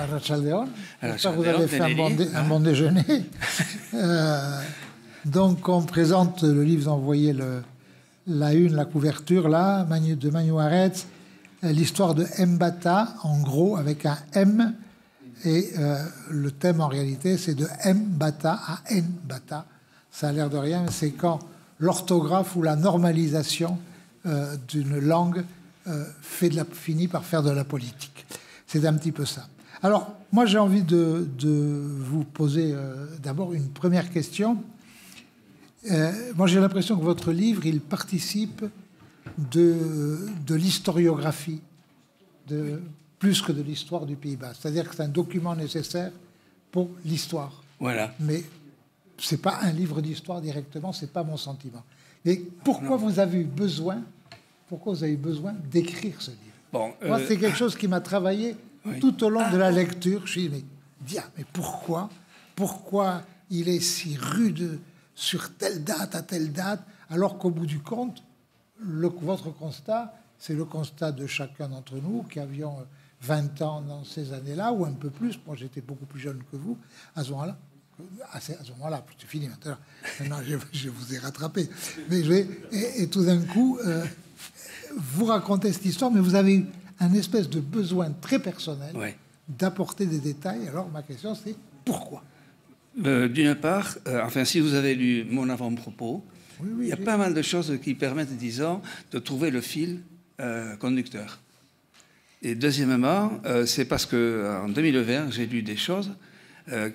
Arrachaldeon. J'espère que vous avez fait un bon déjeuner. Donc, on présente le livre, vous envoyez la une, la couverture, là, de Manu Aretz, l'histoire de Mbata, en gros, avec un M. Et le thème, en réalité, c'est de Mbata à Nbata. Ça a l'air de rien, mais c'est quand l'orthographe ou la normalisation d'une langue finit par faire de la politique. C'est un petit peu ça. Alors, moi, j'ai envie de vous poser d'abord une première question. Moi, j'ai l'impression que votre livre, il participe de l'historiographie, plus que de l'histoire du Pays Basque. C'est-à-dire que c'est un document nécessaire pour l'histoire. Voilà. Mais ce n'est pas un livre d'histoire directement, ce n'est pas mon sentiment. Mais pourquoi vous avez eu besoin d'écrire ce livre? Moi, c'est quelque chose qui m'a travaillé tout au long de la lecture. Je me suis dit, mais pourquoi il est si rude sur telle date à telle date, alors qu'au bout du compte, votre constat, c'est le constat de chacun d'entre nous qui avions 20 ans dans ces années-là, ou un peu plus. Moi, j'étais beaucoup plus jeune que vous à ce moment-là. À ce moment-là, c'est fini maintenant. Maintenant, je vous ai rattrapé. Mais et tout d'un coup, vous racontez cette histoire, mais vous avez eu un espèce de besoin très personnel d'apporter des détails. Alors, ma question, c'est pourquoi? D'une part, si vous avez lu mon avant-propos, il y a pas mal de choses qui permettent, disons, de trouver le fil conducteur. Et deuxièmement, c'est parce qu'en 2020, j'ai lu des choses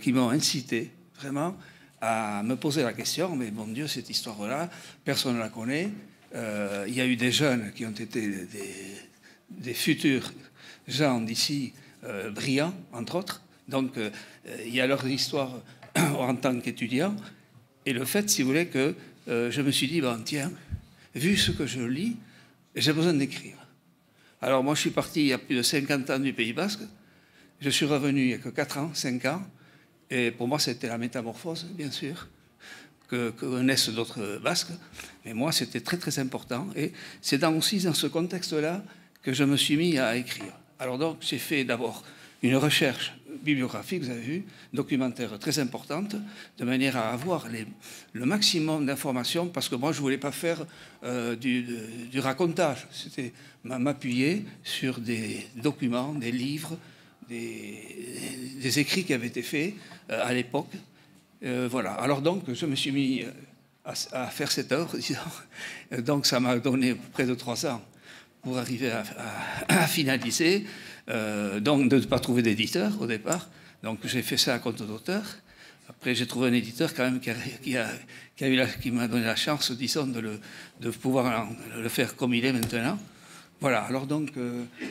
qui m'ont incité vraiment à me poser la question, mais bon Dieu, cette histoire-là, personne ne la connaît. Il y a eu des jeunes qui ont été des futurs gens d'ici brillants, entre autres. Donc, il y a leur histoire en tant qu'étudiant. Et le fait, si vous voulez, que je me suis dit, tiens, vu ce que je lis, j'ai besoin d'écrire. Alors, moi, je suis parti il y a plus de 50 ans du Pays Basque. Je suis revenu il n'y a que 4 ans, 5 ans. Et pour moi, c'était la métamorphose, bien sûr, que naissent d'autres Basques. Mais moi, c'était très, très important. Et c'est aussi dans ce contexte-là que je me suis mis à écrire. Alors donc, j'ai fait d'abord une recherche bibliographique, vous avez vu, documentaire très importante, de manière à avoir le maximum d'informations, parce que moi, je ne voulais pas faire du racontage. C'était m'appuyer sur des documents, des livres, des écrits qui avaient été faits à l'époque. Voilà. Alors donc, je me suis mis à faire cette œuvre, disons. Donc, ça m'a donné près de 3 ans pour arriver à finaliser. Donc, de ne pas trouver d'éditeur au départ. Donc, j'ai fait ça à compte d'auteur. Après, j'ai trouvé un éditeur quand même qui m'a donné la chance, disons, de pouvoir le faire comme il est maintenant. Voilà. Alors donc,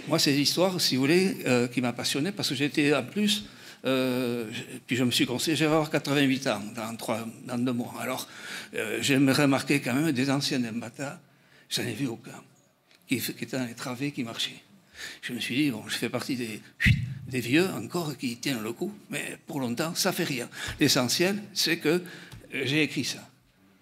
moi, c'est l'histoire, si vous voulez, qui m'a passionné, parce que j'étais en plus... puis je me suis conseillé, je vais avoir 88 ans dans 2 mois. Alors, j'ai remarqué quand même des anciens Mbata, j'en ai vu aucun, qui étaient dans les travées, qui marchaient. Je me suis dit, je fais partie des vieux encore qui tiennent le coup, mais pour longtemps, ça fait rien. L'essentiel, c'est que j'ai écrit ça.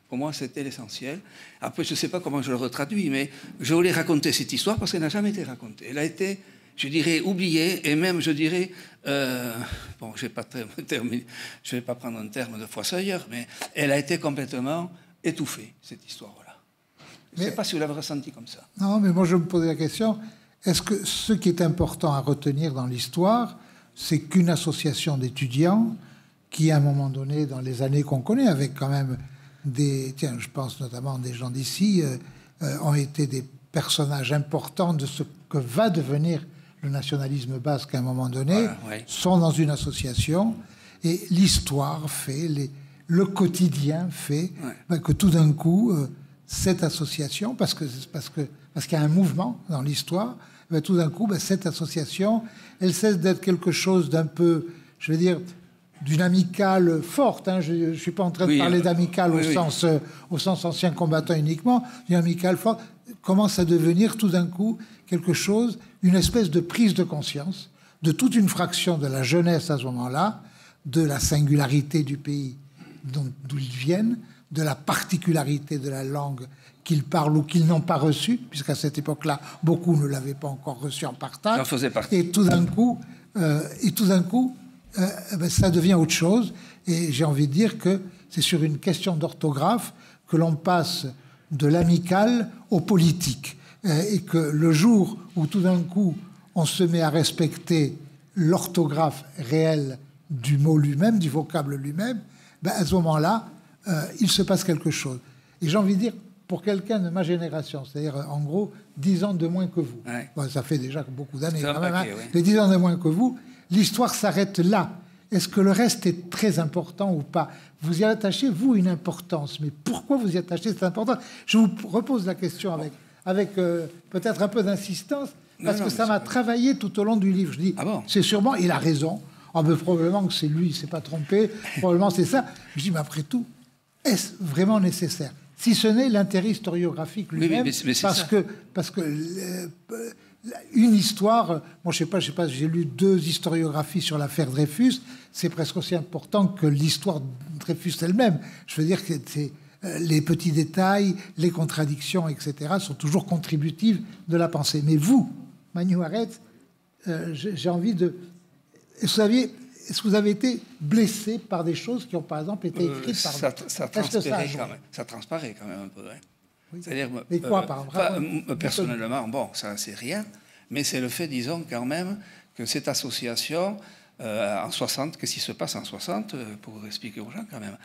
Pour moi, c'était l'essentiel. Après, je ne sais pas comment je le retraduis, mais je voulais raconter cette histoire parce qu'elle n'a jamais été racontée. Elle a été, je dirais, oubliée, et même, je dirais, je ne vais pas prendre un terme de fossoyeur, mais elle a été complètement étouffée, cette histoire-là. Je ne sais pas si vous l'avez ressenti comme ça. Non, mais moi, je me posais la question... Est-ce que ce qui est important à retenir dans l'histoire, c'est qu'une association d'étudiants qui, à un moment donné, dans les années qu'on connaît, avec quand même je pense notamment des gens d'ici, ont été des personnages importants de ce que va devenir le nationalisme basque à un moment donné, sont dans une association, et l'histoire fait, le quotidien fait que tout d'un coup, cette association, parce qu'il y a un mouvement dans l'histoire, tout d'un coup, cette association, elle cesse d'être quelque chose d'un peu, je veux dire, d'une amicale forte. Je ne suis pas en train de parler d'amicale au sens ancien combattant uniquement. D'une amicale forte commence à devenir tout d'un coup quelque chose, une espèce de prise de conscience de toute une fraction de la jeunesse à ce moment-là, de la singularité du pays d'où ils viennent, de la particularité de la langue qu'ils parlent ou qu'ils n'ont pas reçue, puisqu'à cette époque-là, beaucoup ne l'avaient pas encore reçue en partage. J'en faisais partie. Et tout d'un coup, et tout d'un coup, ça devient autre chose. Et j'ai envie de dire que c'est sur une question d'orthographe que l'on passe de l'amical au politique. Et que le jour où tout d'un coup on se met à respecter l'orthographe réelle du mot lui-même, du vocable lui-même, à ce moment-là, il se passe quelque chose. Et j'ai envie de dire, pour quelqu'un de ma génération, c'est-à-dire en gros 10 ans de moins que vous, ouais. Bon, ça fait déjà beaucoup d'années quand même, ouais. Mais 10 ans de moins que vous, l'histoire s'arrête là. Est-ce que le reste est très important ou pas? Vous y attachez, vous, une importance. Mais pourquoi vous y attachez cette importance? Je vous repose la question avec peut-être un peu d'insistance, parce que ça m'a travaillé tout au long du livre. Je dis, c'est sûrement, il a raison. Probablement que c'est lui, il ne s'est pas trompé. Probablement c'est ça. Je dis, mais après tout, est-ce vraiment nécessaire? Si ce n'est l'intérêt historiographique lui-même, parce que une histoire, moi je sais pas, j'ai lu 2 historiographies sur l'affaire Dreyfus, c'est presque aussi important que l'histoire de Dreyfus elle-même. Je veux dire que les petits détails, les contradictions, etc., sont toujours contributives de la pensée. Mais vous, Manu Arets, j'ai envie de... Est-ce que vous avez été blessé par des choses qui ont, par exemple, été écrites par ça transparaît quand même un peu. Hein. Oui. C'est-à-dire, mais quoi, par exemple personnellement, bon, ça, c'est rien, mais c'est le fait, disons, quand même, que cette association, en 60, qu'est-ce qui se passe en 60, pour expliquer aux gens, quand même.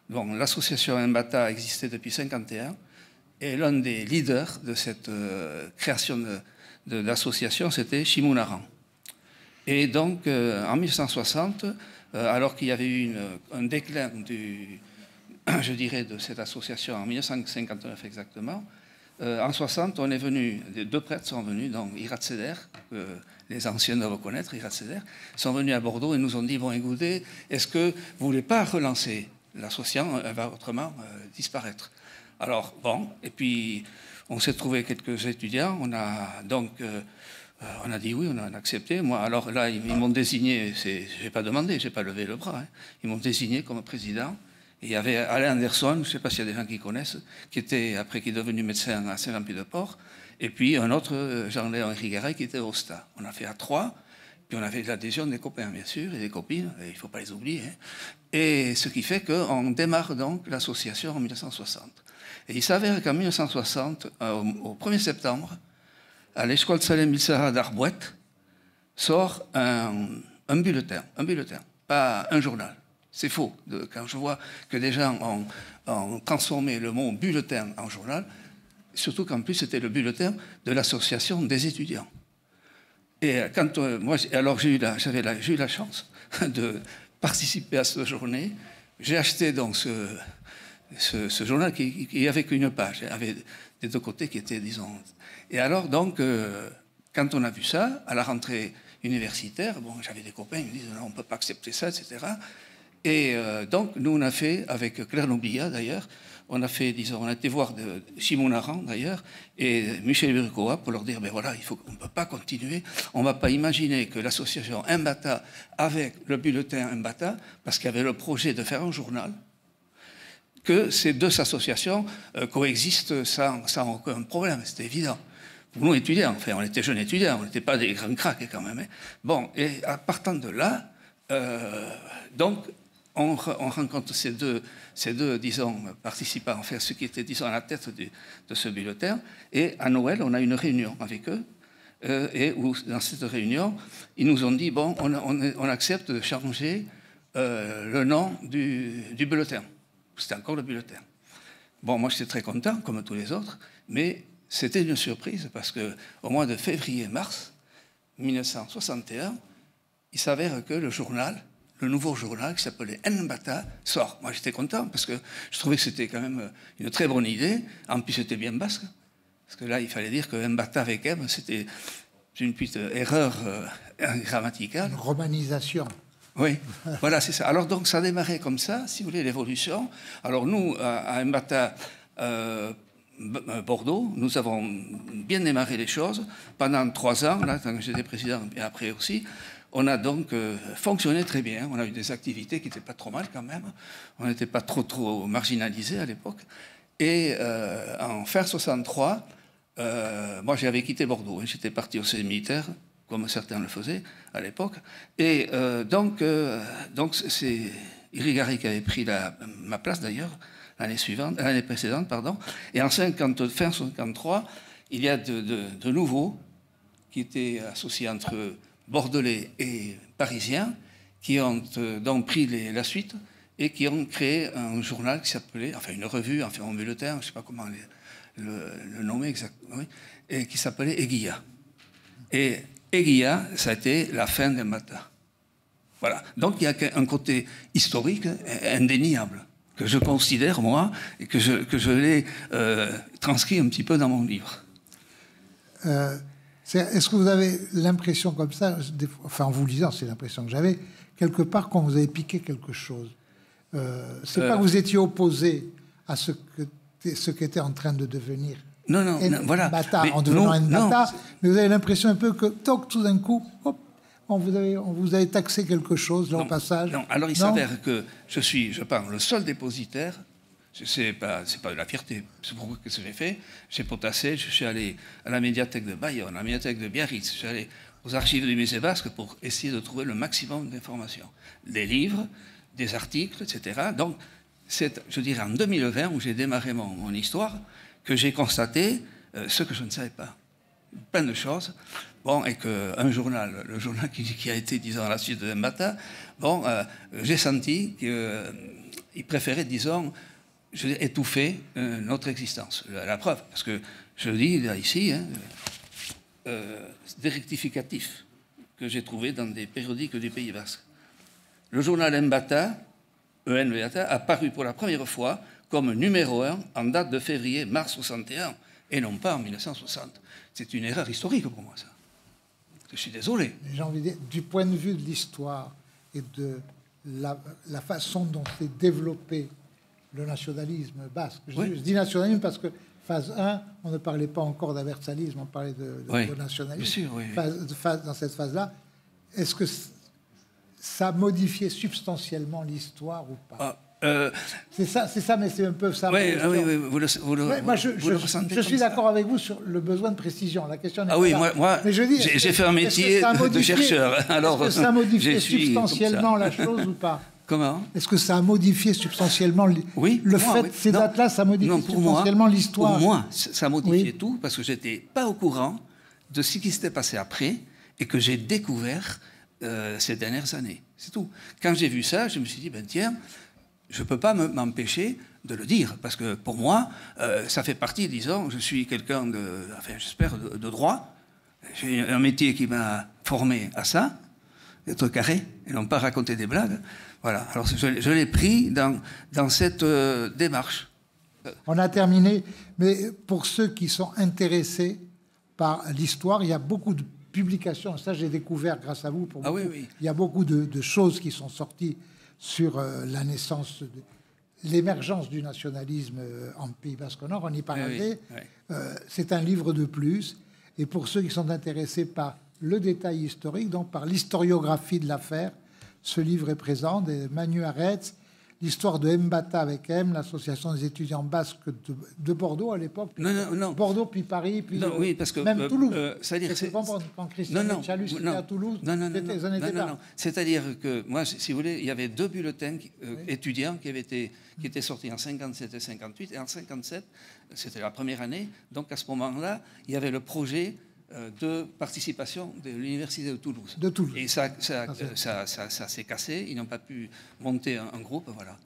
Bon, l'association Mbata existait depuis 1951, et l'un des leaders de cette création de l'association, c'était Shimon-Aran. Et donc, en 1960, alors qu'il y avait eu un déclin je dirais, de cette association en 1959 exactement, en 60, on est venu, 2 prêtres sont venus, donc Irat Seder, que les anciens doivent connaître, Irat Seder, sont venus à Bordeaux et nous ont dit, bon, écoutez, est-ce que vous ne voulez pas relancer l'association? Elle va autrement disparaître. Alors, bon, et puis on s'est trouvé quelques étudiants, on a donc... on a dit oui, on a accepté. Moi, alors là, ils m'ont désigné, je n'ai pas demandé, je n'ai pas levé le bras. Hein. Ils m'ont désigné comme président. Et il y avait Alain Anderson, je ne sais pas s'il y a des gens qui connaissent, qui est devenu médecin à Saint-Lampie-de-Port. Et puis un autre, Jean-Léon Rigueret, qui était au STA. On a fait à 3. Puis on avait l'adhésion des copains, bien sûr, et des copines, et il ne faut pas les oublier. Hein. Et ce qui fait qu'on démarre donc l'association en 1960. Et il s'avère qu'en 1960, au 1er septembre, à l'école Salem Bilsara d'Arbouette, sort un bulletin, pas un journal. C'est faux. Quand je vois que des gens ont transformé le mot bulletin en journal, surtout qu'en plus c'était le bulletin de l'association des étudiants. Et quand moi, alors j'ai eu la chance de participer à cette journée. J'ai acheté donc ce journal qui avait qu'une page, il y avait des 2 côtés qui étaient, disons. Et alors donc, quand on a vu ça à la rentrée universitaire, bon, j'avais des copains, ils me disent non, on ne peut pas accepter ça, etc. Et donc, nous, on a fait, avec Claire Noblia d'ailleurs, on a été voir Shimon-Aran d'ailleurs, et Michel Vircoa pour leur dire, ben voilà, on ne peut pas continuer, on ne va pas imaginer que l'association Mbata, avec le bulletin Mbata, parce qu'il y avait le projet de faire un journal, que ces 2 associations coexistent sans aucun problème, c'était évident. Pour nous, étudiants, enfin, on était jeunes étudiants, on n'était pas des grands cracks quand même. Hein. Bon, et à partant de là, donc, on rencontre ces deux, disons, participants, enfin, ceux qui étaient, disons, à la tête de ce bulletin, et à Noël, on a une réunion avec eux, et où, dans cette réunion, ils nous ont dit, bon, on accepte de changer le nom du bulletin. C'était encore le bulletin. Bon, moi, j'étais très content, comme tous les autres, mais c'était une surprise, parce qu'au mois de février-mars 1961, il s'avère que le nouveau journal, qui s'appelait Mbata, sort. Moi, j'étais content, parce que je trouvais que c'était quand même une très bonne idée. En plus, c'était bien basque, parce que là, il fallait dire que Mbata avec M, c'était une petite erreur grammaticale. Une romanisation. Oui, voilà, c'est ça. Alors, donc, ça démarrait comme ça, si vous voulez, l'évolution. Alors, nous, à Mbata, Bordeaux, nous avons bien démarré les choses. Pendant 3 ans, là, quand j'étais président, et après aussi, on a donc fonctionné très bien. On a eu des activités qui n'étaient pas trop mal quand même. On n'était pas trop marginalisés à l'époque. Et en fin 63, moi, j'avais quitté Bordeaux. J'étais parti au service militaire, comme certains le faisaient à l'époque. Et donc c'est Irigaray qui avait pris ma place d'ailleurs l'année précédente, pardon. Et en fin 53, il y a de nouveaux qui étaient associés entre bordelais et parisiens, qui ont donc pris la suite et qui ont créé un journal qui s'appelait, enfin une revue, enfin un bulletin, je ne sais pas comment le nommer exactement, oui, et qui s'appelait Aiguilla. Et Aiguilla, ça a été la fin d'Embata. Voilà. Donc il y a un côté historique indéniable que je considère, moi, et que je l'ai transcrit un petit peu dans mon livre. Est-ce que vous avez l'impression comme ça, enfin en vous lisant, c'est l'impression que j'avais, quelque part quand vous avez piqué quelque chose, c'est pas que vous étiez opposé à ce qu'était en train de devenir voilà. Mbata, en devenant Mbata, mais vous avez l'impression un peu que tout d'un coup, hop, on vous avait taxé quelque chose là au passage. Non, alors il s'avère que je pense, le seul dépositaire. C'est pas de la fierté. C'est pourquoi que j'ai fait. J'ai potassé, je suis allé à la médiathèque de Bayonne, à la médiathèque de Biarritz, je suis allé aux archives du musée basque pour essayer de trouver le maximum d'informations. Des livres, des articles, etc. Donc, c'est, je dirais, en 2020, où j'ai démarré mon histoire, que j'ai constaté ce que je ne savais pas. Plein de choses. Bon, et qu'un journal, le journal qui a été, disons, à la suite de Mbata, bon, j'ai senti qu'il préférait, disons, étouffer notre existence. La preuve, parce que je dis là, ici, des rectificatifs que j'ai trouvés dans des périodiques du Pays Basque. Le journal Mbata, ENVATA, a paru pour la première fois comme numéro 1 en date de février-mars 61, et non pas en 1960. C'est une erreur historique pour moi, ça. Je suis désolé. J'ai envie de dire, du point de vue de l'histoire et de la façon dont s'est développé le nationalisme basque. Je dis nationalisme parce que phase 1, on ne parlait pas encore d'aversalisme, on parlait de nationalisme. Bien sûr, dans cette phase-là, est-ce que ça a modifié substantiellement l'histoire ou pas? C'est ça, mais c'est un peu ça. Oui, vous le ressentez. Je suis d'accord avec vous sur le besoin de précision. La question n'est pas là. Moi, j'ai fait un métier de chercheur. Alors, est-ce que ça a modifié substantiellement la chose ou pas? Comment? Est-ce que ça a modifié substantiellement ces dates-là, ça modifie substantiellement l'histoire? Pour moi, ça a modifié tout, parce que je n'étais pas au courant de ce qui s'était passé après et que j'ai découvert ces dernières années. C'est tout. Quand j'ai vu ça, je me suis dit, tiens, je ne peux pas m'empêcher de le dire, parce que pour moi, ça fait partie, disons, je suis quelqu'un j'espère, de droit. J'ai un métier qui m'a formé à ça, d'être carré, et non pas raconter des blagues. Voilà, alors je l'ai pris dans cette démarche. On a terminé, mais pour ceux qui sont intéressés par l'histoire, il y a beaucoup de publications, ça j'ai découvert grâce à vous. Il y a beaucoup de choses qui sont sorties sur la naissance, l'émergence du nationalisme en Pays Basque Nord, on y parlait. C'est un livre de plus, et pour ceux qui sont intéressés par le détail historique, donc par l'historiographie de l'affaire, ce livre est présent, de Manu Aretz, l'histoire de Mbata avec M, l'association des étudiants basques de Bordeaux à l'époque. Non. Bordeaux, puis Paris, puis oui, parce que, même Toulouse. C'est-à-dire quand Christian Chalus était à Toulouse, non. C'est-à-dire que, moi, si vous voulez, il y avait 2 bulletins étudiants qui étaient sortis en 57 et 58, et en 57, c'était la première année, donc à ce moment-là, il y avait le projet de participation de l'Université de Toulouse. Et ça s'est cassé, ils n'ont pas pu monter un groupe, voilà.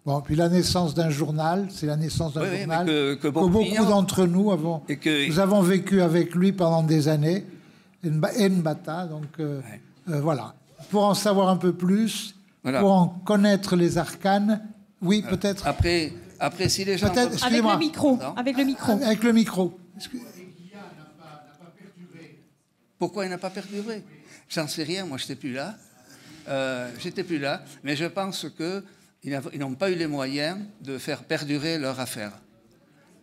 Bon, puis la naissance d'un journal, c'est la naissance d'un journal que beaucoup d'entre nous nous avons vécu avec lui pendant des années, Mbata, donc voilà. Pour en savoir un peu plus, pour en connaître les arcanes, peut-être... Après, si les gens... Avec le micro. Avec le micro. Pourquoi il n'a pas perduré? J'en sais rien, moi je n'étais plus là. Mais je pense qu'ils n'ont pas eu les moyens de faire perdurer leur affaire.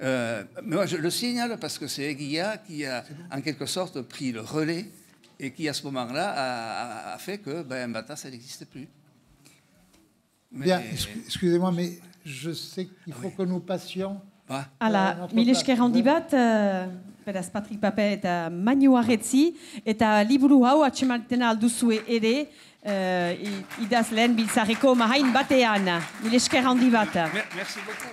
Mais moi je le signale parce que c'est Aiguilla qui a en quelque sorte pris le relais et qui à ce moment-là a fait que Mbata ça n'existait plus. Bien, excusez-moi, mais je sais qu'il faut que nous passions à la Mileshker Handibat. beraz Patrik Pape eta Manu Arretzi, eta liburu hau atxemalten alduzue ere, idazleen biltzareko mahain batean. Mil esker handi bat. Merci beaucoup.